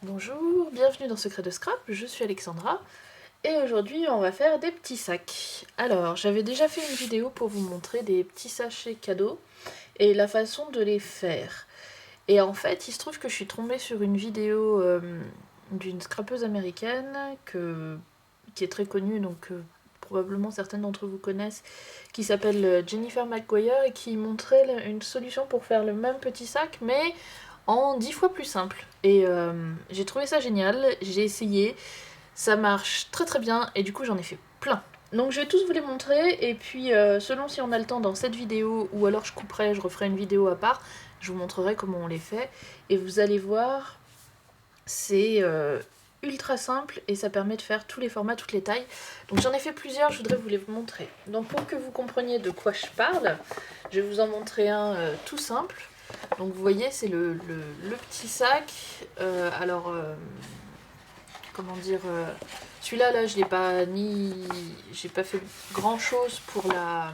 Bonjour, bienvenue dans Secret de Scrap, je suis Alexandra et aujourd'hui on va faire des petits sacs. Alors j'avais déjà fait une vidéo pour vous montrer des petits sachets cadeaux et la façon de les faire. Et en fait il se trouve que je suis tombée sur une vidéo d'une scrapeuse américaine qui est très connue, donc probablement certaines d'entre vous connaissent, qui s'appelle Jennifer McGuire et qui montrait une solution pour faire le même petit sac mais en 10 fois plus simple. Et j'ai trouvé ça génial, j'ai essayé, ça marche très très bien et du coup j'en ai fait plein. Donc je vais tous vous les montrer et puis selon si on a le temps dans cette vidéo ou alors je couperai, je referai une vidéo à part, je vous montrerai comment on les fait et vous allez voir, c'est ultra simple et ça permet de faire tous les formats, toutes les tailles. Donc j'en ai fait plusieurs, je voudrais vous les montrer. Donc pour que vous compreniez de quoi je parle, je vais vous en montrer un tout simple. Donc vous voyez c'est le petit sac, comment dire, celui-là là, je l'ai pas j'ai pas fait grand chose pour la,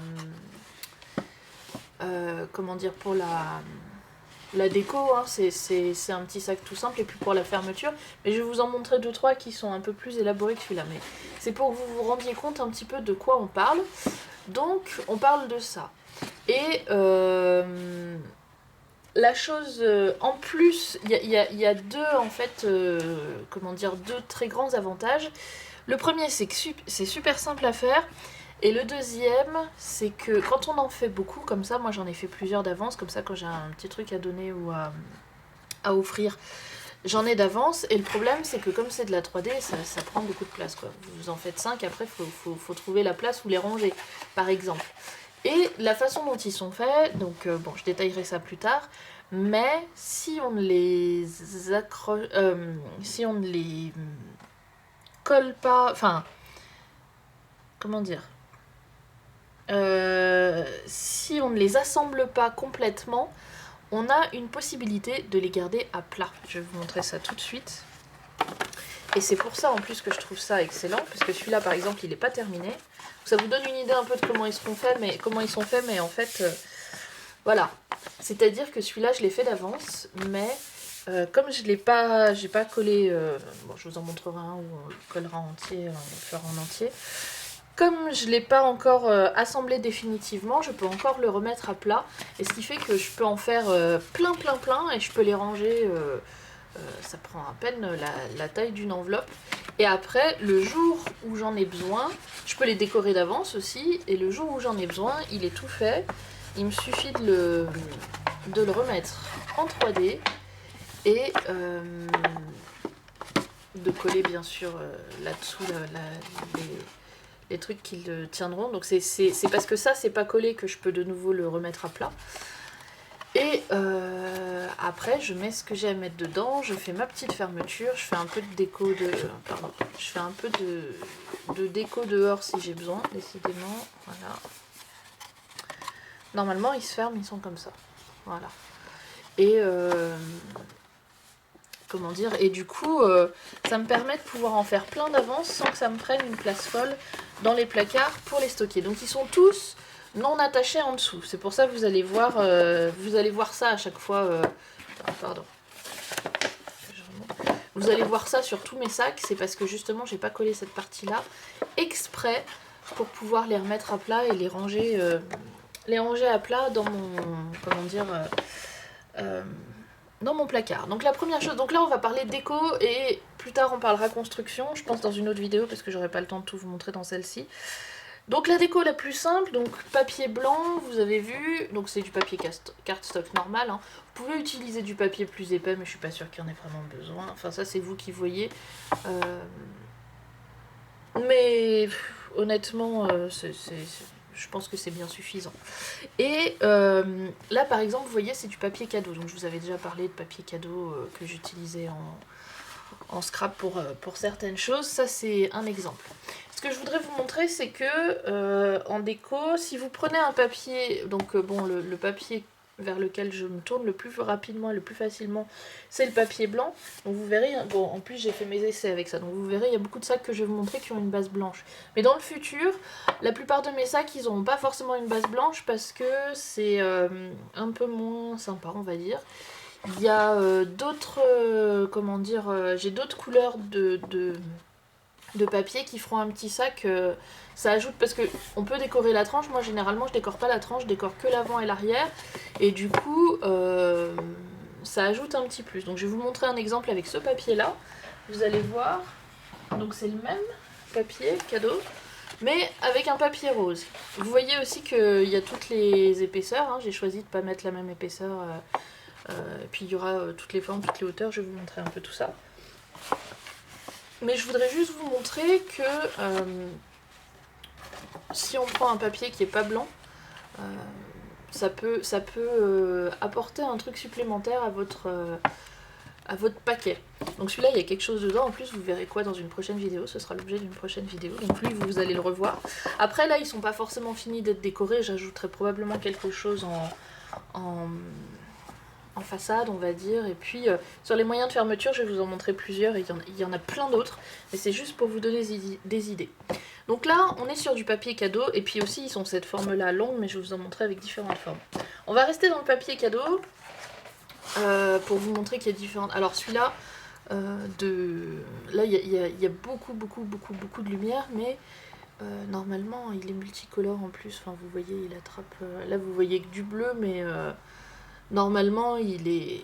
comment dire, pour la déco, hein. C'est un petit sac tout simple et puis pour la fermeture, mais je vais vous en montrer 2-3 qui sont un peu plus élaborés que celui-là, mais c'est pour que vous vous rendiez compte un petit peu de quoi on parle. Donc on parle de ça. Et la chose en plus, il y a deux en fait, comment dire, deux très grands avantages. Le premier, c'est que c'est super simple à faire. Et le deuxième, c'est que quand on en fait beaucoup comme ça, moi j'en ai fait plusieurs d'avance, comme ça quand j'ai un petit truc à donner ou à offrir, j'en ai d'avance. Et le problème, c'est que comme c'est de la 3D, ça prend beaucoup de place, quoi. Vous en faites 5, après faut trouver la place où les ranger, par exemple. Et la façon dont ils sont faits, donc bon, je détaillerai ça plus tard, mais si on ne les accroche, si on ne les colle pas, enfin, comment dire, si on ne les assemble pas complètement, on a une possibilité de les garder à plat. Je vais vous montrer ça tout de suite. Et c'est pour ça en plus que je trouve ça excellent, parce que celui-là par exemple il n'est pas terminé. Ça vous donne une idée un peu de comment ils sont faits, mais en fait, voilà. C'est-à-dire que celui-là je l'ai fait d'avance, mais comme je l'ai pas, j'ai pas collé, bon je vous en montrerai un où on le collera entier, on le fera en entier. Comme je ne l'ai pas encore assemblé définitivement, je peux encore le remettre à plat, et ce qui fait que je peux en faire plein, et je peux les ranger. Ça prend à peine la taille d'une enveloppe. Et après, le jour où j'en ai besoin, je peux les décorer d'avance aussi. Et le jour où j'en ai besoin, il est tout fait. Il me suffit de le remettre en 3D et de coller bien sûr là-dessous les trucs qui le tiendront. Donc c'est parce que ça, c'est pas collé que je peux de nouveau le remettre à plat. Et après, je mets ce que j'ai à mettre dedans, je fais ma petite fermeture, je fais un peu de déco je fais un peu de déco dehors si j'ai besoin, décidément, voilà. Normalement, ils se ferment, ils sont comme ça, voilà. Et comment dire, et du coup, ça me permet de pouvoir en faire plein d'avance sans que ça me prenne une place folle dans les placards pour les stocker. Donc ils sont tous non attaché en dessous. C'est pour ça que vous allez voir ça à chaque fois. Pardon. Vous allez voir ça sur tous mes sacs. C'est parce que justement, j'ai pas collé cette partie-là exprès pour pouvoir les remettre à plat et les ranger à plat dans mon, comment dire, dans mon placard. Donc la première chose, donc là on va parler déco et plus tard on parlera construction. Je pense dans une autre vidéo parce que j'aurai pas le temps de tout vous montrer dans celle-ci. Donc la déco la plus simple, donc papier blanc, vous avez vu, donc c'est du papier cardstock normal, hein. Vous pouvez utiliser du papier plus épais, mais je suis pas sûre qu'il y en ait vraiment besoin. Enfin ça c'est vous qui voyez. Mais honnêtement, je pense que c'est bien suffisant. Et là par exemple, vous voyez, c'est du papier cadeau. Donc je vous avais déjà parlé de papier cadeau que j'utilisais en scrap pour certaines choses. Ça c'est un exemple. Ce que je voudrais vous montrer, c'est que en déco, si vous prenez un papier, donc bon, le papier vers lequel je me tourne le plus rapidement et le plus facilement, c'est le papier blanc. Donc vous verrez, bon, en plus j'ai fait mes essais avec ça, donc vous verrez, il y a beaucoup de sacs que je vais vous montrer qui ont une base blanche. Mais dans le futur, la plupart de mes sacs, ils n'auront pas forcément une base blanche parce que c'est un peu moins sympa, on va dire. Il y a d'autres, comment dire, j'ai d'autres couleurs de papier qui feront un petit sac. Ça ajoute, parce que on peut décorer la tranche. Moi généralement je décore pas la tranche, je décore que l'avant et l'arrière. Et du coup, ça ajoute un petit plus. Donc je vais vous montrer un exemple avec ce papier là. Vous allez voir. Donc c'est le même papier cadeau, mais avec un papier rose. Vous voyez aussi qu'il y a toutes les épaisseurs, hein. J'ai choisi de ne pas mettre la même épaisseur, puis il y aura toutes les formes, toutes les hauteurs, je vais vous montrer un peu tout ça. Mais je voudrais juste vous montrer que si on prend un papier qui n'est pas blanc, ça peut apporter un truc supplémentaire à votre paquet. Donc celui-là, il y a quelque chose dedans. En plus, vous verrez quoi dans une prochaine vidéo. Ce sera l'objet d'une prochaine vidéo. Donc lui, vous allez le revoir. Après, là, ils sont pas forcément finis d'être décorés. J'ajouterai probablement quelque chose en façade, on va dire. Et puis, sur les moyens de fermeture, je vais vous en montrer plusieurs. Et il y en a plein d'autres. Mais c'est juste pour vous donner des idées. Donc là, on est sur du papier cadeau. Et puis aussi, ils sont cette forme-là longue, mais je vais vous en montrer avec différentes formes. On va rester dans le papier cadeau. Pour vous montrer qu'il y a différentes... Alors celui-là, là il y a beaucoup de lumière, mais normalement il est multicolore en plus. Enfin vous voyez, il attrape... là vous voyez que du bleu, mais normalement il est...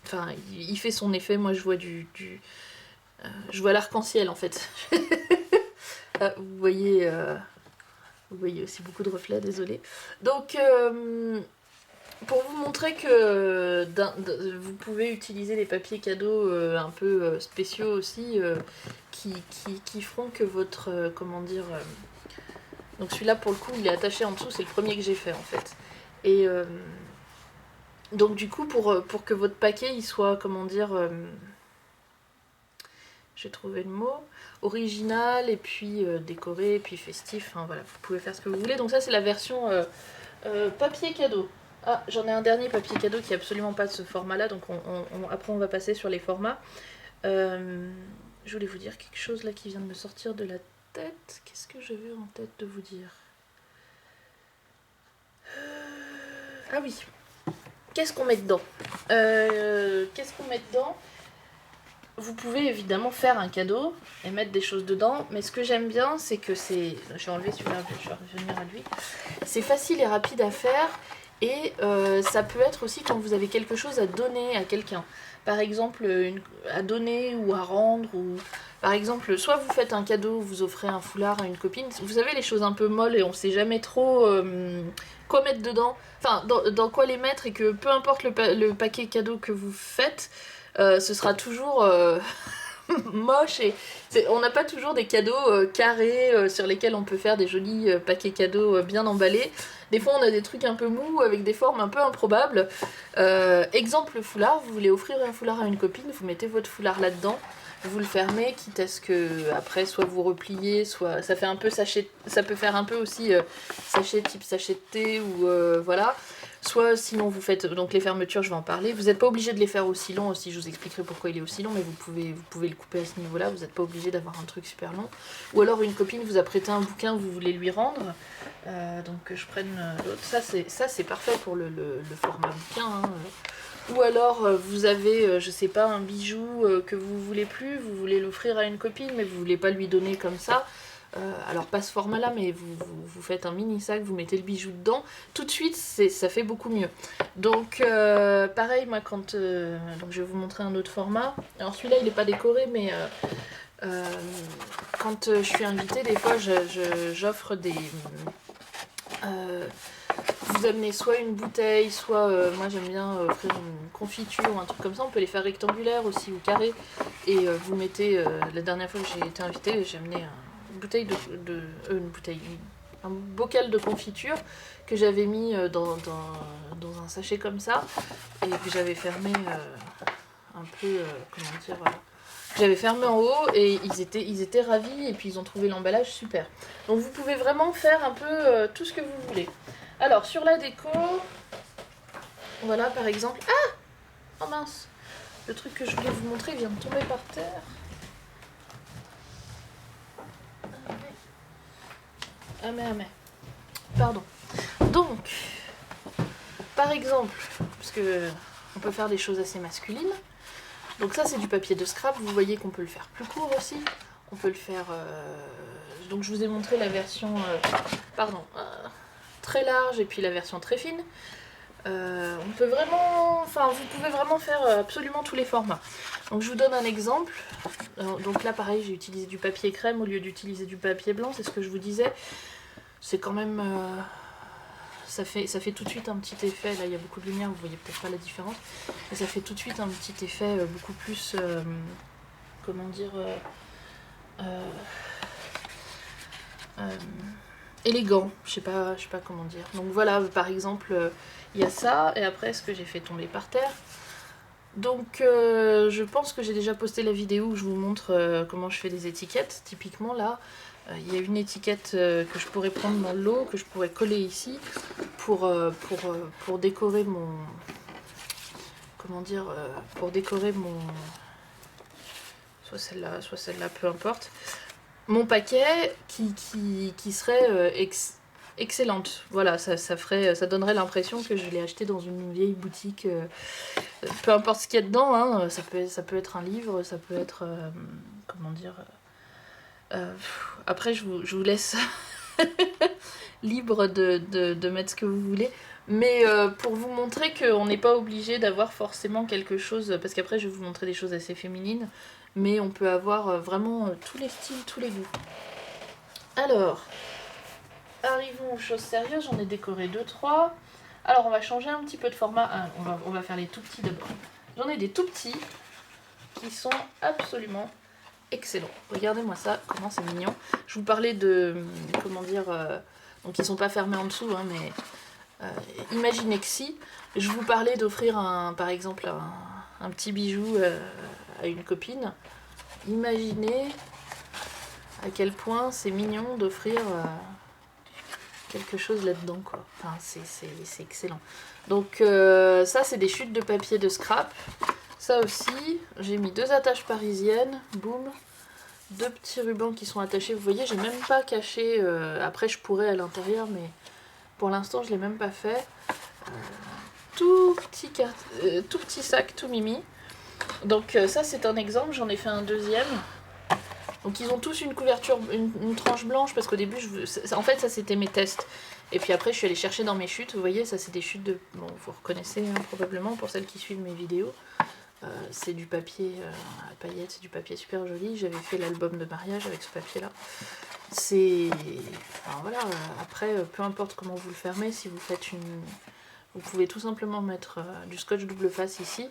Enfin il fait son effet. Moi je vois je vois l'arc-en-ciel en fait. Vous voyez aussi beaucoup de reflets, désolé. Donc... pour vous montrer que vous pouvez utiliser des papiers cadeaux un peu spéciaux aussi, qui feront que votre... comment dire... donc celui-là, pour le coup, il est attaché en dessous, c'est le premier que j'ai fait, en fait. Et donc du coup, pour que votre paquet, il soit, comment dire... j'ai trouvé le mot... original, et puis décoré, et puis festif, enfin voilà, vous pouvez faire ce que vous voulez. Donc ça, c'est la version papier cadeau. Ah, j'en ai un dernier papier cadeau qui est absolument pas de ce format-là, donc après on va passer sur les formats. Je voulais vous dire quelque chose là qui vient de me sortir de la tête. Qu'est-ce que j'avais en tête de vous dire? Ah oui, qu'est-ce qu'on met dedans? Qu'est-ce qu'on met dedans? Vous pouvez évidemment faire un cadeau et mettre des choses dedans, mais ce que j'aime bien, c'est que c'est... Je vais enlever celui-là, je vais revenir à lui. C'est facile et rapide à faire. Et ça peut être aussi quand vous avez quelque chose à donner à quelqu'un. Par exemple, à donner ou à rendre. Ou par exemple, soit vous faites un cadeau, vous offrez un foulard à une copine. Vous savez, les choses un peu molles et on sait jamais trop quoi mettre dedans. Enfin, dans quoi les mettre, et que peu importe le paquet cadeau que vous faites, ce sera toujours... moche, et on n'a pas toujours des cadeaux carrés sur lesquels on peut faire des jolis paquets cadeaux bien emballés. Des fois on a des trucs un peu mous avec des formes un peu improbables. Exemple, le foulard, vous voulez offrir un foulard à une copine, vous mettez votre foulard là-dedans, vous le fermez, quitte à ce que après soit vous repliez, soit ça fait un peu sachet, ça peut faire un peu aussi sachet type sachet de thé, ou voilà. Soit sinon vous faites, donc les fermetures je vais en parler, vous n'êtes pas obligé de les faire aussi longs aussi, je vous expliquerai pourquoi il est aussi long, mais vous pouvez le couper à ce niveau là, vous n'êtes pas obligé d'avoir un truc super long. Ou alors une copine vous a prêté un bouquin, vous voulez lui rendre, donc que je prenne l'autre, ça c'est parfait pour le format bouquin, hein. Ou alors vous avez, je sais pas, un bijou que vous voulez plus, vous voulez l'offrir à une copine mais vous voulez pas lui donner comme ça. Alors pas ce format là, mais vous faites un mini sac, vous mettez le bijou dedans, tout de suite ça fait beaucoup mieux. Donc pareil, moi quand donc je vais vous montrer un autre format. Alors celui-là il n'est pas décoré, mais quand je suis invitée, des fois j'offre des... vous amenez soit une bouteille, soit moi j'aime bien offrir une confiture ou un truc comme ça. On peut les faire rectangulaires aussi ou carrés, et vous mettez, la dernière fois que j'ai été invitée, j'ai amené un bocal de confiture que j'avais mis dans un sachet comme ça, et que j'avais fermé un peu, comment dire, j'avais fermé en haut, et ils étaient ravis, et puis ils ont trouvé l'emballage super. Donc vous pouvez vraiment faire un peu tout ce que vous voulez. Alors sur la déco, voilà par exemple, ah, oh mince, le truc que je voulais vous montrer vient de tomber par terre. Ah mais, pardon. Donc, par exemple, parce que On peut faire des choses assez masculines. Donc ça, c'est du papier de scrap. Vous voyez qu'on peut le faire plus court aussi. On peut le faire... Donc je vous ai montré la version très large et puis la version très fine. On peut vraiment... Enfin, vous pouvez vraiment faire absolument tous les formats. Donc je vous donne un exemple. Donc là, pareil, j'ai utilisé du papier crème au lieu d'utiliser du papier blanc. C'est ce que je vous disais. C'est quand même... Ça fait tout de suite un petit effet. Là, il y a beaucoup de lumière, vous voyez peut-être pas la différence. Mais ça fait tout de suite un petit effet beaucoup plus... comment dire... élégant, je sais pas comment dire. Donc voilà, par exemple, il y a ça, et après ce que j'ai fait tomber par terre. Donc je pense que j'ai déjà posté la vidéo où je vous montre comment je fais des étiquettes. Typiquement là, il y a une étiquette que je pourrais prendre dans l'eau, que je pourrais coller ici pour décorer mon... Comment dire, pour décorer mon... soit celle-là, peu importe. Mon paquet qui serait excellente. Voilà, ça donnerait l'impression que je l'ai acheté dans une vieille boutique. Peu importe ce qu'il y a dedans, hein, ça peut être un livre, ça peut être... comment dire... après, je vous laisse libre de mettre ce que vous voulez. Mais pour vous montrer qu'on n'est pas obligé d'avoir forcément quelque chose... Parce qu'après, je vais vous montrer des choses assez féminines. Mais on peut avoir vraiment tous les styles, tous les goûts. Alors, arrivons aux choses sérieuses. J'en ai décoré 2-3. Alors, on va changer un petit peu de format. Ah, on va faire les tout petits d'abord. J'en ai des tout petits qui sont absolument excellents. Regardez-moi ça, comment c'est mignon. Je vous parlais de... Comment dire... donc, ils sont pas fermés en dessous, hein, mais... imaginez que si je vous parlais d'offrir par exemple un petit bijou à une copine, imaginez à quel point c'est mignon d'offrir quelque chose là-dedans, quoi. Enfin, c'est excellent. Donc ça, c'est des chutes de papier de scrap. Ça aussi, j'ai mis 2 attaches parisiennes, boum, 2 petits rubans qui sont attachés. Vous voyez, j'ai même pas caché. Après, je pourrais à l'intérieur, mais pour l'instant, je l'ai même pas fait. Tout petit sac, tout mimi. Donc ça, c'est un exemple. J'en ai fait un deuxième. Donc ils ont tous une couverture, une tranche blanche, parce qu'au début, en fait, ça c'était mes tests. Et puis après, je suis allée chercher dans mes chutes. Vous voyez, ça c'est des chutes de... Bon, vous reconnaissez hein, probablement pour celles qui suivent mes vidéos. C'est du papier à paillettes, c'est du papier super joli. J'avais fait l'album de mariage avec ce papier-là. C'est... Enfin, voilà, après, peu importe comment vous le fermez, si vous faites une... Vous pouvez tout simplement mettre du scotch double face ici.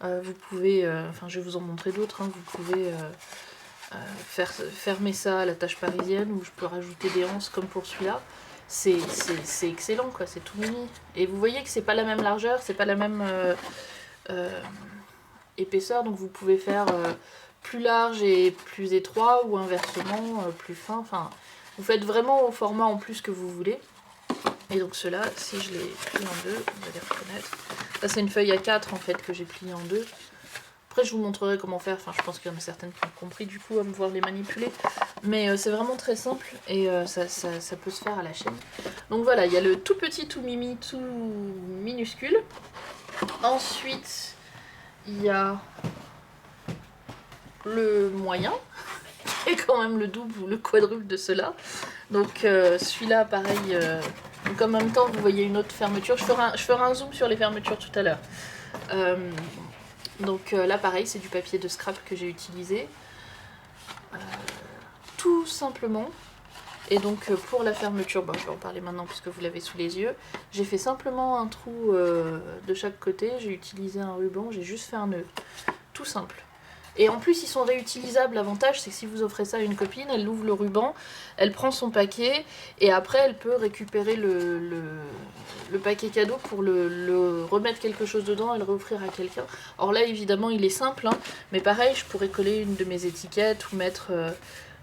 Vous pouvez... Enfin, je vais vous en montrer d'autres. Hein, vous pouvez... fermer ça à la tâche parisienne, où je peux rajouter des anses comme pour celui-là. C'est excellent, quoi, c'est tout mini. Et vous voyez que c'est pas la même largeur, c'est pas la même épaisseur, donc vous pouvez faire plus large et plus étroit, ou inversement, plus fin. Enfin, vous faites vraiment au format en plus que vous voulez. Et donc ceux-là, si je les plie en deux, vous allez reconnaître. Ça c'est une feuille A4 en fait que j'ai pliée en deux. Après, je vous montrerai comment faire. Enfin, je pense qu'il y en a certaines qui ont compris du coup à me voir les manipuler. Mais c'est vraiment très simple et ça peut se faire à la chaîne. Donc voilà, il y a le tout petit, tout mimi, tout minuscule. Ensuite, il y a le moyen, qui est quand même le double ou le quadruple de cela. Donc celui-là, pareil. Donc en même temps, vous voyez une autre fermeture. Je ferai un zoom sur les fermetures tout à l'heure. Donc là pareil, c'est du papier de scrap que j'ai utilisé, tout simplement. Et donc pour la fermeture, bon, je vais en parler maintenant puisque vous l'avez sous les yeux. J'ai fait simplement un trou de chaque côté, j'ai utilisé un ruban, j'ai juste fait un nœud, tout simple. Et en plus ils sont réutilisables, l'avantage c'est que si vous offrez ça à une copine, elle ouvre le ruban, elle prend son paquet et après elle peut récupérer le paquet cadeau pour le remettre quelque chose dedans et le réoffrir à quelqu'un. Or là évidemment il est simple, hein, mais pareil je pourrais coller une de mes étiquettes ou mettre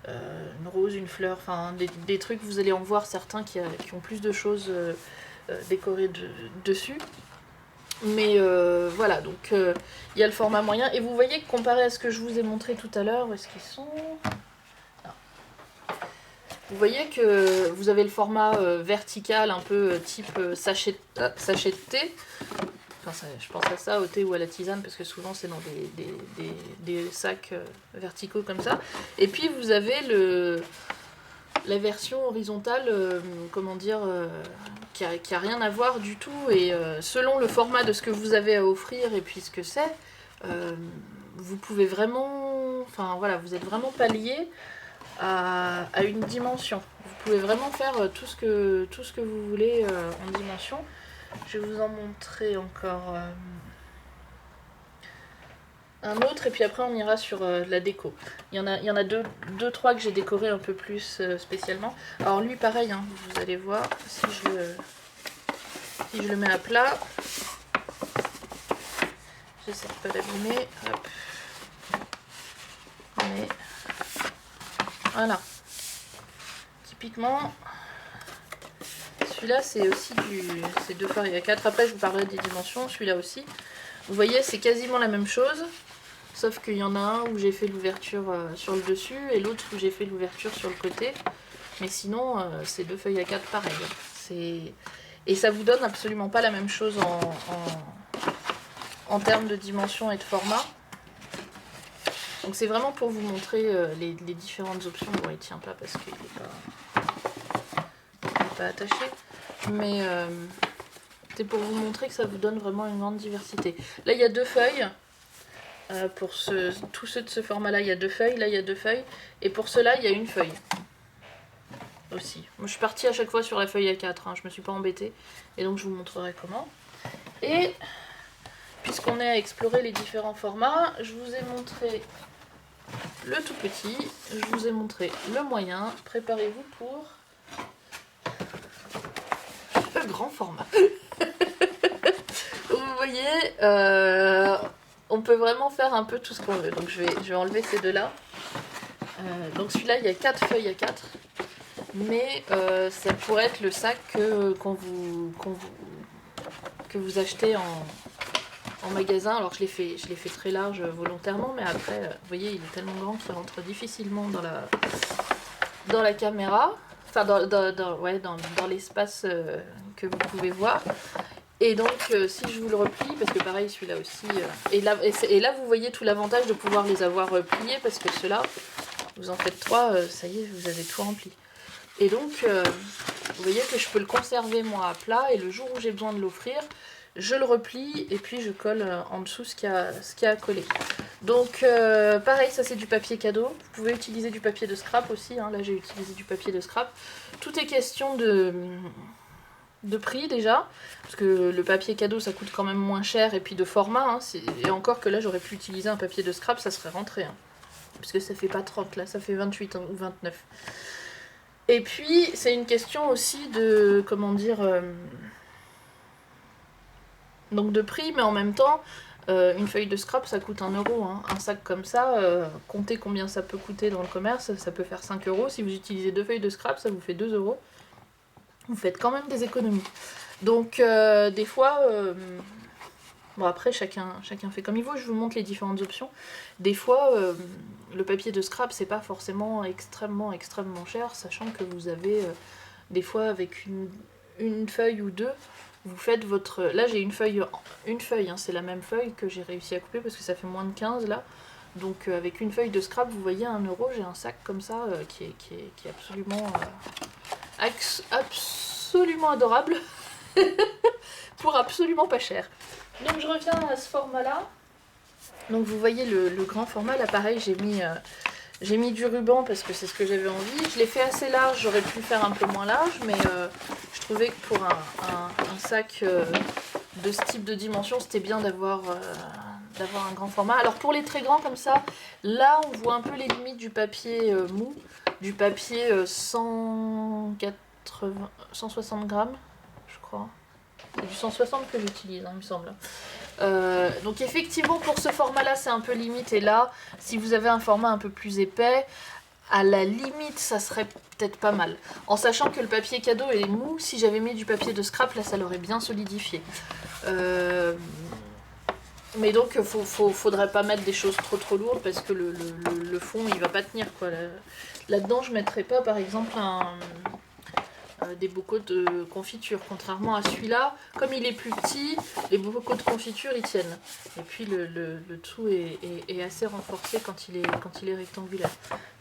une rose, une fleur, enfin des trucs, vous allez en voir certains qui ont plus de choses décorées dessus. Mais voilà, donc il y a le format moyen. Et vous voyez que comparé à ce que je vous ai montré tout à l'heure, où est-ce qu'ils sont? Non. Vous voyez que vous avez le format vertical, un peu type sachet de thé. Enfin, je pense à ça, au thé ou à la tisane, parce que souvent c'est dans des sacs verticaux comme ça. Et puis vous avez la version horizontale, comment dire, qui a rien à voir du tout. Et selon le format de ce que vous avez à offrir et puis ce que c'est, vous pouvez vraiment... Enfin voilà, vous êtes vraiment pas lié à une dimension. Vous pouvez vraiment faire tout ce que vous voulez en dimension. Je vais vous en montrer encore un autre, et puis après on ira sur la déco. Il y en a deux, trois que j'ai décoré un peu plus spécialement. Alors lui pareil, hein, vous allez voir, si je le mets à plat, j'essaie de pas l'abîmer, hop. Mais voilà. Typiquement, celui-là c'est aussi c'est 2 feuilles à 4. Après je vous parlerai des dimensions, celui-là aussi. Vous voyez, c'est quasiment la même chose, sauf qu'il y en a un où j'ai fait l'ouverture sur le dessus et l'autre où j'ai fait l'ouverture sur le côté. Mais sinon, c'est 2 feuilles à 4 pareil. Et ça vous donne absolument pas la même chose en termes de dimension et de format. Donc c'est vraiment pour vous montrer les différentes options. Bon, il tient pas parce qu'il n'est pas attaché. Mais c'est pour vous montrer que ça vous donne vraiment une grande diversité. Là, il y a 2 feuilles. Pour tous ceux de ce format-là, il y a 2 feuilles. Là, il y a 2 feuilles. Et pour ceux-là, il y a une feuille. Aussi. Moi, je suis partie à chaque fois sur la feuille A4. Hein. Je me suis pas embêtée. Et donc, je vous montrerai comment. Et puisqu'on est à explorer les différents formats, je vous ai montré le tout petit. Je vous ai montré le moyen. Préparez-vous pour le grand format. Vous voyez, on peut vraiment faire un peu tout ce qu'on veut. Donc je vais enlever ces deux-là. Donc celui-là, il y a 4 feuilles à 4. Mais ça pourrait être le sac que vous achetez en magasin. Alors je l'ai fait très large volontairement, mais après, vous voyez, il est tellement grand qu'il rentre difficilement dans la caméra. Enfin, dans l'espace que vous pouvez voir. Et donc, si je vous le replie, parce que pareil, celui-là aussi... et là, vous voyez tout l'avantage de pouvoir les avoir pliés, parce que ceux-là, vous en faites 3, ça y est, vous avez tout rempli. Et donc, vous voyez que je peux le conserver, moi, à plat, et le jour où j'ai besoin de l'offrir, je le replie, et puis je colle en dessous ce qu'il y a à coller. Donc, pareil, ça c'est du papier cadeau. Vous pouvez utiliser du papier de scrap aussi, hein. Là, j'ai utilisé du papier de scrap. Tout est question de prix déjà, parce que le papier cadeau ça coûte quand même moins cher, et puis de format, hein, et encore que là j'aurais pu utiliser un papier de scrap, ça serait rentré, hein, parce que ça fait pas 30, là ça fait 28 ou 29. Et puis c'est une question aussi de, comment dire, donc de prix, mais en même temps, une feuille de scrap ça coûte 1 euro, hein. Un sac comme ça, comptez combien ça peut coûter dans le commerce, ça peut faire 5 euros, si vous utilisez 2 feuilles de scrap ça vous fait 2 euros. Vous faites quand même des économies. Donc des fois, bon après chacun fait comme il veut, je vous montre les différentes options. Des fois, le papier de scrap c'est pas forcément extrêmement cher, sachant que vous avez des fois avec une feuille ou deux, vous faites votre... Là j'ai une feuille, hein, c'est la même feuille que j'ai réussi à couper parce que ça fait moins de 15 là. Donc avec une feuille de scrap, vous voyez, à 1 euro, j'ai un sac comme ça qui est absolument... absolument adorable pour absolument pas cher. Donc je reviens à ce format là. Donc vous voyez le grand format là, pareil, j'ai mis du ruban parce que c'est ce que j'avais envie. Je l'ai fait assez large, j'aurais pu faire un peu moins large, mais je trouvais que pour un sac de ce type de dimension c'était bien d'avoir un grand format. Alors pour les très grands comme ça, là on voit un peu les limites du papier mou, du papier 160 grammes, je crois. C'est du 160 que j'utilise, hein, il me semble. Donc effectivement pour ce format là c'est un peu limite, et là si vous avez un format un peu plus épais, à la limite ça serait peut-être pas mal. En sachant que le papier cadeau est mou, si j'avais mis du papier de scrap là ça l'aurait bien solidifié. Mais donc faudrait pas mettre des choses trop lourdes parce que le fond il va pas tenir quoi. Là-dedans je mettrais pas par exemple des bocaux de confiture. Contrairement à celui-là, comme il est plus petit, les bocaux de confiture ils tiennent. Et puis le tout est assez renforcé quand il est rectangulaire.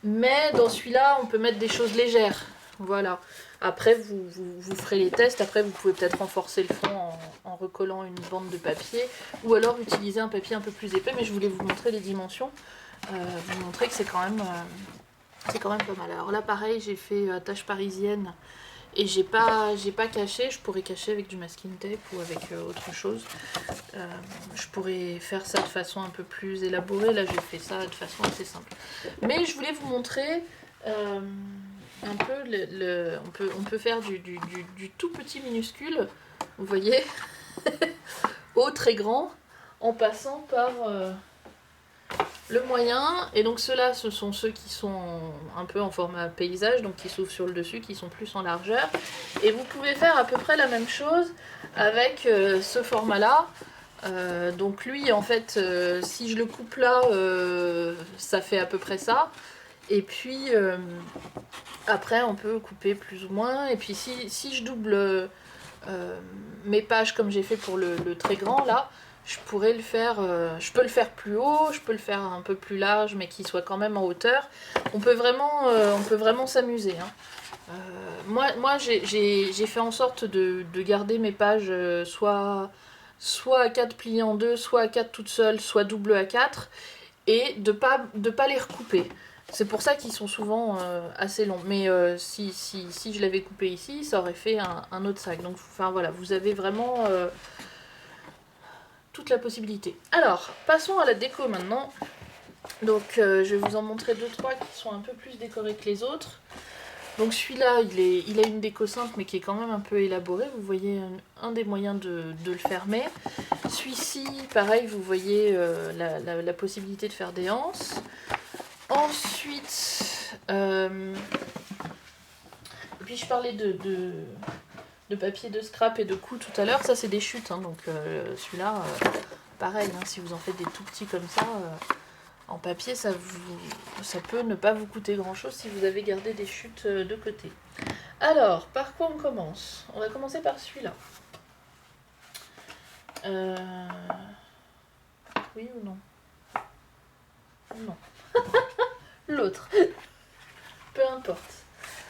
Mais dans celui-là, on peut mettre des choses légères. Voilà. Après, vous ferez les tests. Après, vous pouvez peut-être renforcer le fond en recollant une bande de papier. Ou alors utiliser un papier un peu plus épais. Mais je voulais vous montrer les dimensions. Vous montrer que c'est quand même pas mal. Alors là, pareil, j'ai fait tache parisienne. Et j'ai pas caché. Je pourrais cacher avec du masking tape ou avec autre chose. Je pourrais faire ça de façon un peu plus élaborée. Là, j'ai fait ça de façon assez simple. Mais je voulais vous montrer... un peu on peut faire du tout petit minuscule, vous voyez, au très grand, en passant par le moyen. Et donc ceux-là, ce sont ceux qui sont un peu en format paysage, donc qui s'ouvrent sur le dessus, qui sont plus en largeur. Et vous pouvez faire à peu près la même chose avec ce format-là. Donc lui, en fait, si je le coupe là, ça fait à peu près ça. Et puis après on peut couper plus ou moins. Et puis si je double mes pages comme j'ai fait pour le très grand là, je pourrais le faire, je peux le faire plus haut, je peux le faire un peu plus large mais qu'il soit quand même en hauteur. On peut vraiment s'amuser, hein. Moi j'ai fait en sorte de garder mes pages soit A4 pliées en deux, soit A4 toutes seules, soit double A4, et de pas les recouper. C'est pour ça qu'ils sont souvent assez longs. Mais si je l'avais coupé ici, ça aurait fait un autre sac. Donc enfin voilà, vous avez vraiment toute la possibilité. Alors, passons à la déco maintenant. Donc je vais vous en montrer 2-3 qui sont un peu plus décorés que les autres. Donc celui-là, il a une déco simple mais qui est quand même un peu élaborée. Vous voyez un des moyens de le fermer. Celui-ci, pareil, vous voyez la possibilité de faire des anses. Ensuite, et puis je parlais de papier de scrap et de coups tout à l'heure. Ça, c'est des chutes, hein, donc celui-là, pareil, hein, si vous en faites des tout petits comme ça, en papier, ça peut ne pas vous coûter grand-chose si vous avez gardé des chutes de côté. Alors, par quoi on commence? On va commencer par celui-là. Oui ou non? Non. L'autre. Peu importe.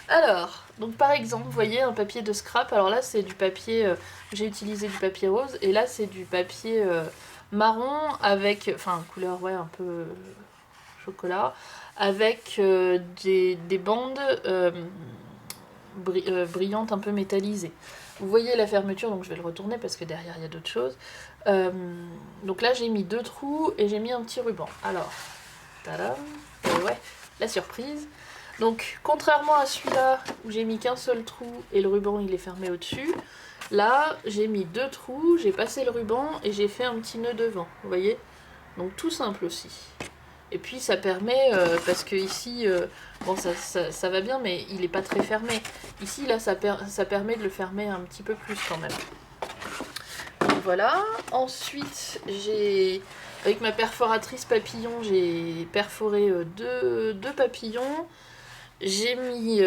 Alors, donc par exemple, vous voyez un papier de scrap. Alors là, c'est du papier... j'ai utilisé du papier rose. Et là, c'est du papier marron avec... Enfin, couleur, ouais, un peu chocolat. Avec des bandes brillantes, un peu métallisées. Vous voyez la fermeture, donc je vais le retourner parce que derrière, il y a d'autres choses. Donc là, j'ai mis 2 trous et j'ai mis un petit ruban. Alors, tadam, et ouais, la surprise. Donc, contrairement à celui-là où j'ai mis qu'un seul trou et le ruban il est fermé au-dessus, là j'ai mis 2 trous, j'ai passé le ruban et j'ai fait un petit nœud devant, vous voyez? Donc tout simple aussi. Et puis ça permet, parce que ici, bon ça va bien mais il n'est pas très fermé. Ici là ça permet de le fermer un petit peu plus quand même. Donc voilà. Ensuite avec ma perforatrice papillon, j'ai perforé deux papillons. J'ai mis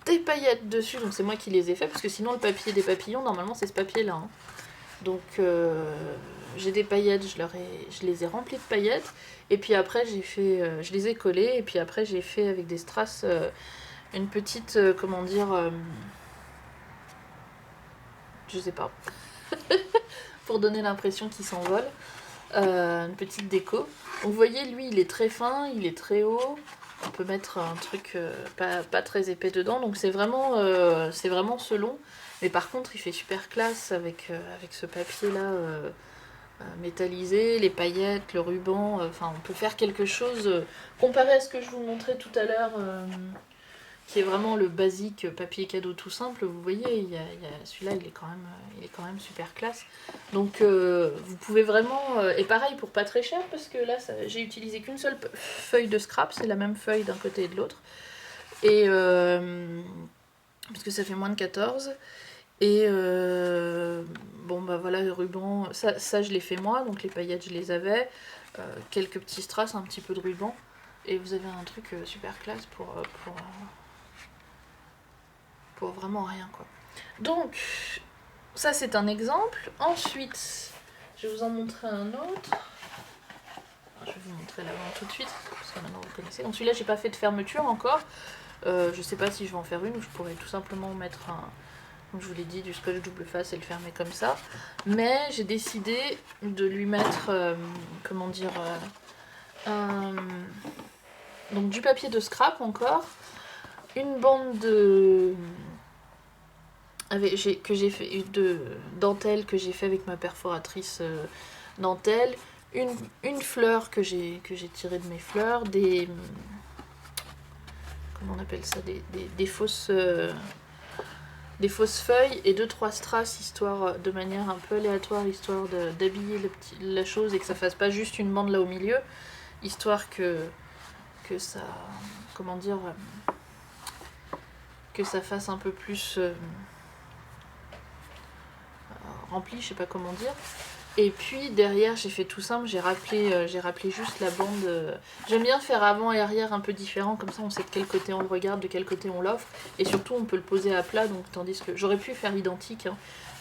des paillettes dessus, donc c'est moi qui les ai fait, parce que sinon le papier des papillons, normalement c'est ce papier-là. Hein. Donc j'ai des paillettes, je les ai remplies de paillettes, et puis après je les ai collées, et puis après j'ai fait avec des strass une petite, comment dire, je sais pas, pour donner l'impression qu'il s'envole, une petite déco. Donc vous voyez, lui il est très fin, il est très haut. On peut mettre un truc pas très épais dedans, donc c'est vraiment selon. Mais par contre, il fait super classe avec ce papier-là métallisé, les paillettes, le ruban. Enfin, on peut faire quelque chose comparé à ce que je vous montrais tout à l'heure, qui est vraiment le basique papier cadeau tout simple. Vous voyez, celui-là, il est quand même super classe. Donc, vous pouvez vraiment... et pareil, pour pas très cher, parce que là, j'ai utilisé qu'une seule feuille de scrap. C'est la même feuille d'un côté et de l'autre. Et... parce que ça fait moins de 14. Et bon bah voilà, le ruban, ça je l'ai fait moi, donc les paillettes je les avais, quelques petits strass, un petit peu de ruban, et vous avez un truc super classe pour pour vraiment rien quoi. Donc ça c'est un exemple. Ensuite je vais vous en montrer un autre. Je vais vous montrer l'avant tout de suite parce que maintenant vous connaissez. Donc celui-là j'ai pas fait de fermeture encore. Je sais pas si je vais en faire une ou je pourrais tout simplement mettre un, comme je vous l'ai dit, du scotch double face et le fermer comme ça. Mais j'ai décidé de lui mettre, comment dire, donc du papier de scrap encore, une bande de que j'ai fait de dentelle que j'ai fait avec ma perforatrice dentelle, une fleur que j'ai tirée de mes fleurs, des comment on appelle ça, des fausses feuilles et 2-3 strass, histoire de manière un peu aléatoire, histoire d'habiller la chose et que ça fasse pas juste une bande là au milieu, histoire que ça, comment dire, que ça fasse un peu plus rempli, je sais pas comment dire. Et puis derrière j'ai fait tout simple, j'ai rappelé juste la bande. J'aime bien faire avant et arrière un peu différent, comme ça on sait de quel côté on le regarde, de quel côté on l'offre, et surtout on peut le poser à plat, donc tandis que j'aurais pu faire l'identique, hein,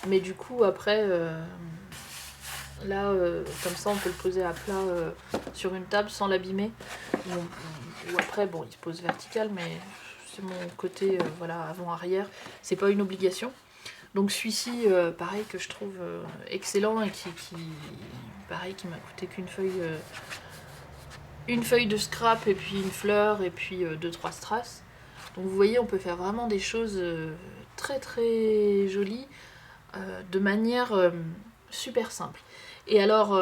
mais du coup après là comme ça on peut le poser à plat sur une table sans l'abîmer, ou après bon il se pose vertical, mais c'est mon côté voilà avant arrière, c'est pas une obligation. Donc celui-ci, pareil, que je trouve excellent et pareil, qui m'a coûté qu'une feuille, une feuille de scrap et puis une fleur et puis 2-3 strass. Donc vous voyez, on peut faire vraiment des choses très très jolies de manière super simple. Et alors,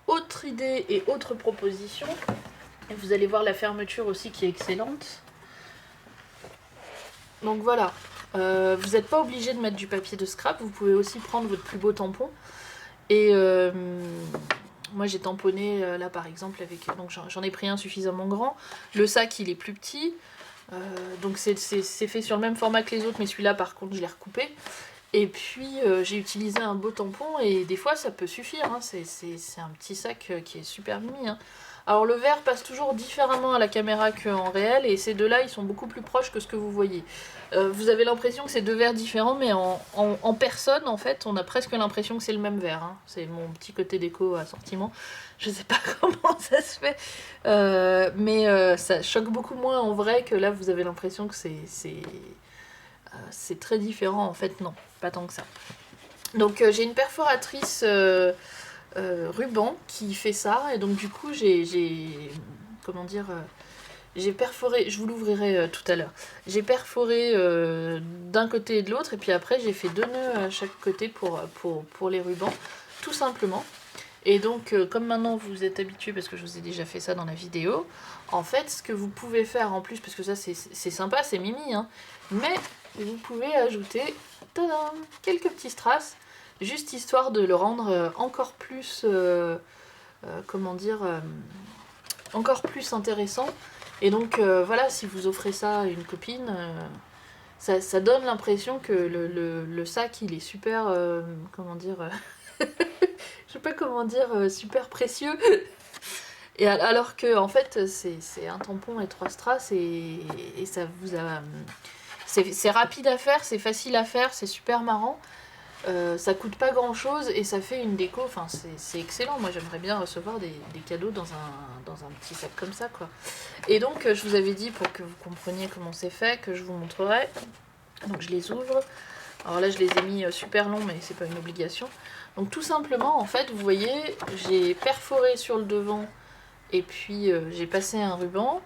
autre idée et autre proposition, et vous allez voir la fermeture aussi qui est excellente. Donc voilà. Vous n'êtes pas obligé de mettre du papier de scrap, vous pouvez aussi prendre votre plus beau tampon. Et moi j'ai tamponné là par exemple avec. Donc j'en ai pris un suffisamment grand. Le sac il est plus petit. Donc c'est fait sur le même format que les autres, mais celui-là par contre je l'ai recoupé. Et puis j'ai utilisé un beau tampon et des fois ça peut suffire. Hein. C'est un petit sac qui est super mimi. Hein. Alors le verre passe toujours différemment à la caméra qu'en réel, et ces deux-là ils sont beaucoup plus proches que ce que vous voyez. Vous avez l'impression que c'est deux verres différents, mais en personne en fait on a presque l'impression que c'est le même verre. Hein. C'est mon petit côté déco assortiment. Je sais pas comment ça se fait, mais ça choque beaucoup moins en vrai que là vous avez l'impression que c'est très différent. En fait non, pas tant que ça. Donc j'ai une perforatrice ruban qui fait ça, et donc du coup j'ai comment dire, j'ai perforé, je vous l'ouvrirai tout à l'heure, j'ai perforé d'un côté et de l'autre, et puis après j'ai fait 2 nœuds à chaque côté pour les rubans, tout simplement. Et donc comme maintenant vous êtes habitués, parce que je vous ai déjà fait ça dans la vidéo, en fait ce que vous pouvez faire en plus, parce que ça c'est sympa, c'est mimi, hein, mais vous pouvez ajouter tadam, quelques petits strass, juste histoire de le rendre encore plus, comment dire, encore plus intéressant. Et donc voilà, si vous offrez ça à une copine, ça donne l'impression que le sac il est super, comment dire, je sais pas comment dire, super précieux. Et alors que en fait c'est un tampon et 3 strass, et ça vous a... C'est rapide à faire, c'est facile à faire, c'est super marrant. Ça coûte pas grand chose et ça fait une déco, enfin c'est excellent. Moi j'aimerais bien recevoir des cadeaux dans un petit sac comme ça quoi. Et donc je vous avais dit, pour que vous compreniez comment c'est fait, que je vous montrerai. Donc je les ouvre. Alors là je les ai mis super longs, mais c'est pas une obligation. Donc tout simplement en fait vous voyez, j'ai perforé sur le devant et puis j'ai passé un ruban.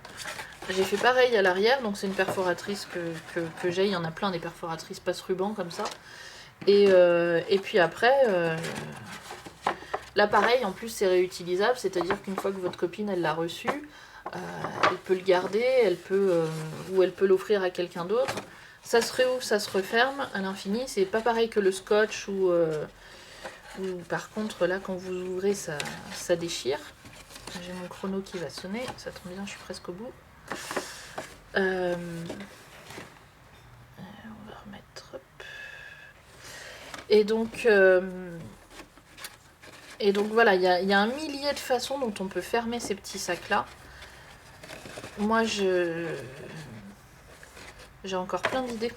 J'ai fait pareil à l'arrière, donc c'est une perforatrice que j'ai, il y en a plein des perforatrices passe-ruban comme ça. Et puis après, là pareil, en plus c'est réutilisable, c'est-à-dire qu'une fois que votre copine elle l'a reçu, elle peut le garder, ou elle peut l'offrir à quelqu'un d'autre. Ça se réouvre, ça se referme à l'infini, c'est pas pareil que le scotch ou par contre là quand vous ouvrez ça déchire. J'ai mon chrono qui va sonner, ça tombe bien, je suis presque au bout. On va remettre. Hop. Et donc voilà, il y a un millier de façons dont on peut fermer ces petits sacs là. Moi j'ai encore plein d'idées.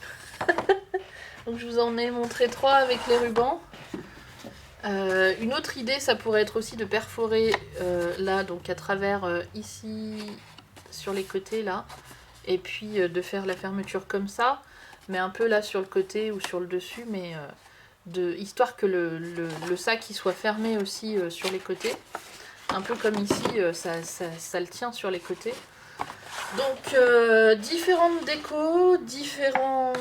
Donc je vous en ai montré 3 avec les rubans. Une autre idée, ça pourrait être aussi de perforer là, donc à travers ici, sur les côtés là, et puis de faire la fermeture comme ça, mais un peu là sur le côté ou sur le dessus, mais histoire que le sac il soit fermé aussi sur les côtés. Un peu comme ici, ça le tient sur les côtés. Donc différentes décos, différents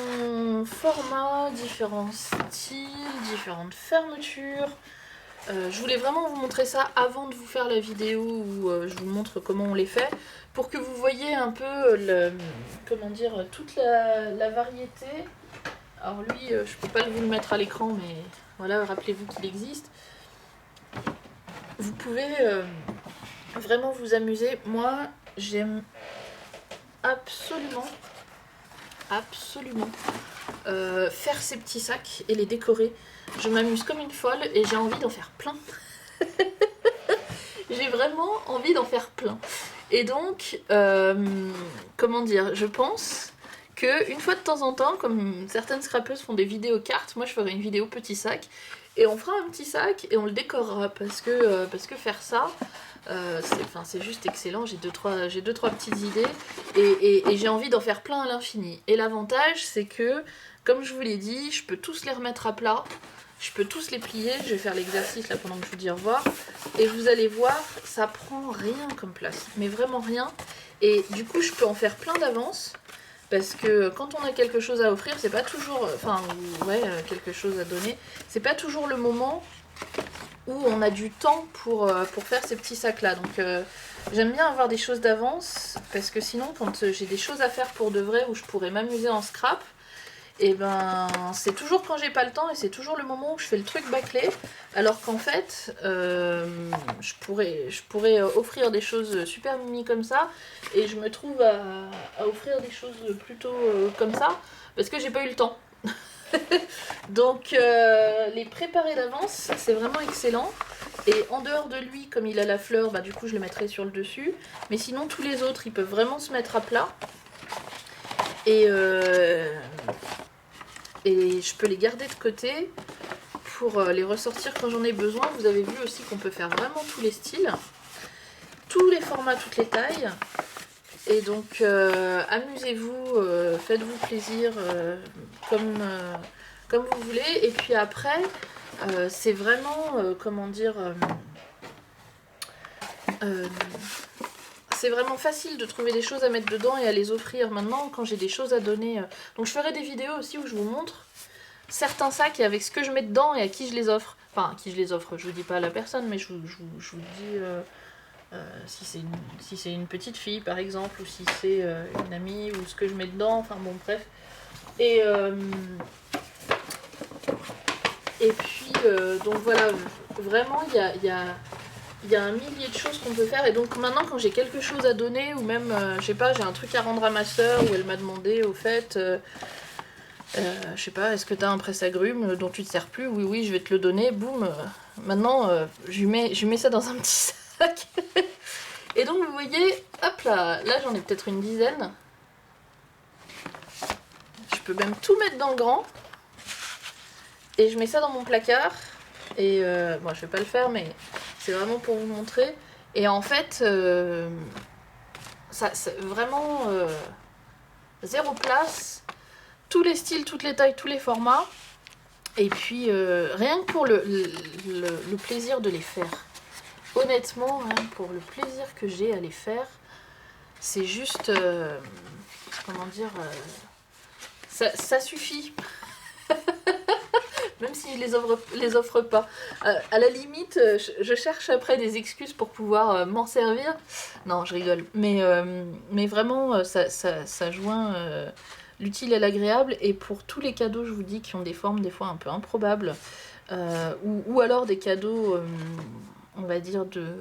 formats, différents styles, différentes fermetures. Je voulais vraiment vous montrer ça avant de vous faire la vidéo où je vous montre comment on les fait, pour que vous voyez un peu comment dire, toute la variété. Alors lui, je peux pas vous le mettre à l'écran, mais voilà, rappelez-vous qu'il existe. Vous pouvez vraiment vous amuser. Moi, j'aime absolument faire ces petits sacs et les décorer. Je m'amuse comme une folle et j'ai envie d'en faire plein. J'ai vraiment envie d'en faire plein. Et donc, comment dire, je pense que une fois de temps en temps, comme certaines scrapeuses font des vidéos cartes, moi je ferai une vidéo petit sac et on fera un petit sac et on le décorera parce que faire ça, c'est juste excellent. J'ai deux trois petites idées et j'ai envie d'en faire plein à l'infini. Et l'avantage, c'est que, comme je vous l'ai dit, je peux tous les remettre à plat, je peux tous les plier. Je vais faire l'exercice là pendant que je vous dis au revoir. Et vous allez voir, ça prend rien comme place, mais vraiment rien. Et du coup, je peux en faire plein d'avance. Parce que quand on a quelque chose à offrir, c'est pas toujours... Enfin, ouais, quelque chose à donner. C'est pas toujours le moment où on a du temps pour faire ces petits sacs-là. Donc j'aime bien avoir des choses d'avance, parce que sinon, quand j'ai des choses à faire pour de vrai, où je pourrais m'amuser en scrap, et ben c'est toujours quand j'ai pas le temps, et c'est toujours le moment où je fais le truc bâclé, alors qu'en fait, je pourrais offrir des choses super mimi comme ça, et je me trouve à offrir des choses plutôt comme ça, parce que j'ai pas eu le temps. Donc les préparer d'avance, c'est vraiment excellent. Et en dehors de lui, comme il a la fleur, bah, du coup je le mettrai sur le dessus. Mais sinon tous les autres, ils peuvent vraiment se mettre à plat. Et je peux les garder de côté pour les ressortir quand j'en ai besoin. Vous avez vu aussi qu'on peut faire vraiment tous les styles, tous les formats, toutes les tailles. Et donc amusez-vous, faites-vous plaisir comme vous voulez. Et puis après, c'est vraiment, comment dire, c'est vraiment facile de trouver des choses à mettre dedans et à les offrir. Maintenant, quand j'ai des choses à donner, donc je ferai des vidéos aussi où je vous montre certains sacs et avec ce que je mets dedans et à qui je les offre. Enfin, à qui je les offre, je vous dis pas à la personne, mais je vous dis si c'est une petite fille par exemple, ou si c'est une amie, ou ce que je mets dedans, enfin bon bref. Et puis donc voilà, vraiment il y a un millier de choses qu'on peut faire. Et donc maintenant quand j'ai quelque chose à donner, ou même je sais pas, j'ai un truc à rendre à ma soeur, où elle m'a demandé au fait je sais pas, est-ce que t'as un presse-agrumes dont tu te sers plus? Oui, je vais te le donner, boum. Maintenant, je lui mets ça dans un petit sac. Et donc, vous voyez, hop là j'en ai peut-être une dizaine. Je peux même tout mettre dans le grand. Et je mets ça dans mon placard. Et bon, je vais pas le faire, mais c'est vraiment pour vous montrer. Et en fait, ça vraiment zéro place. Tous les styles, toutes les tailles, tous les formats. Et puis, rien que pour le plaisir de les faire. Honnêtement, hein, pour le plaisir que j'ai à les faire, c'est juste... comment dire... ça suffit. Même si je les offre pas. À la limite, je cherche après des excuses pour pouvoir m'en servir. Non, je rigole. Mais vraiment, ça joint l'utile et l'agréable. Et pour tous les cadeaux, je vous dis, qui ont des formes des fois un peu improbables, ou alors des cadeaux, on va dire, de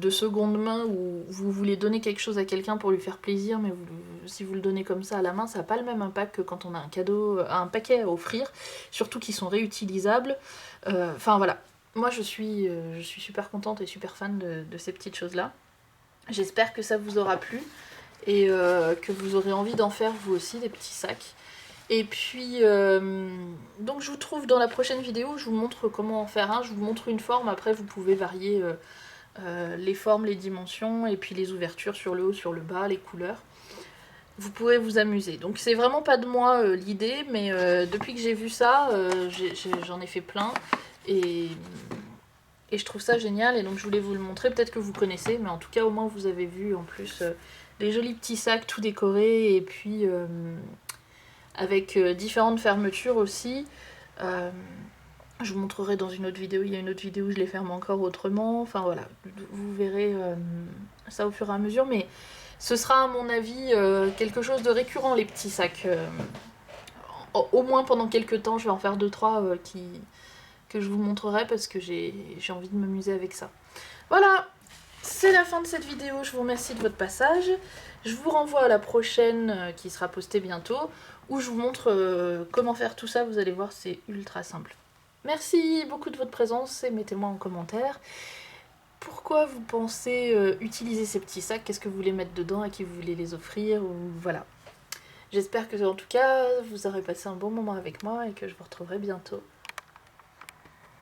seconde main, où vous voulez donner quelque chose à quelqu'un pour lui faire plaisir, mais si vous le donnez comme ça à la main, ça n'a pas le même impact que quand on a un paquet à offrir, surtout qu'ils sont réutilisables. Enfin voilà, moi je suis super contente et super fan de ces petites choses là. J'espère que ça vous aura plu. et que vous aurez envie d'en faire vous aussi des petits sacs. Et puis, donc je vous trouve dans la prochaine vidéo, je vous montre comment en faire un, je vous montre une forme, après vous pouvez varier les formes, les dimensions, et puis les ouvertures sur le haut, sur le bas, les couleurs. Vous pourrez vous amuser. Donc c'est vraiment pas de moi l'idée, mais depuis que j'ai vu ça, j'en ai fait plein, et je trouve ça génial, et donc je voulais vous le montrer, peut-être que vous connaissez, mais en tout cas au moins vous avez vu en plus les jolis petits sacs tout décorés, et puis avec différentes fermetures aussi. Je vous montrerai dans une autre vidéo, il y a une autre vidéo où je les ferme encore autrement, enfin voilà, vous verrez ça au fur et à mesure, mais ce sera à mon avis quelque chose de récurrent, les petits sacs. Au moins pendant quelques temps, je vais en faire 2-3 que je vous montrerai parce que j'ai envie de m'amuser avec ça. Voilà, c'est la fin de cette vidéo, je vous remercie de votre passage. Je vous renvoie à la prochaine qui sera postée bientôt, où je vous montre comment faire tout ça, vous allez voir, c'est ultra simple. Merci beaucoup de votre présence et mettez-moi en commentaire pourquoi vous pensez utiliser ces petits sacs, qu'est-ce que vous voulez mettre dedans, à qui vous voulez les offrir, ou voilà. J'espère que en tout cas vous aurez passé un bon moment avec moi et que je vous retrouverai bientôt.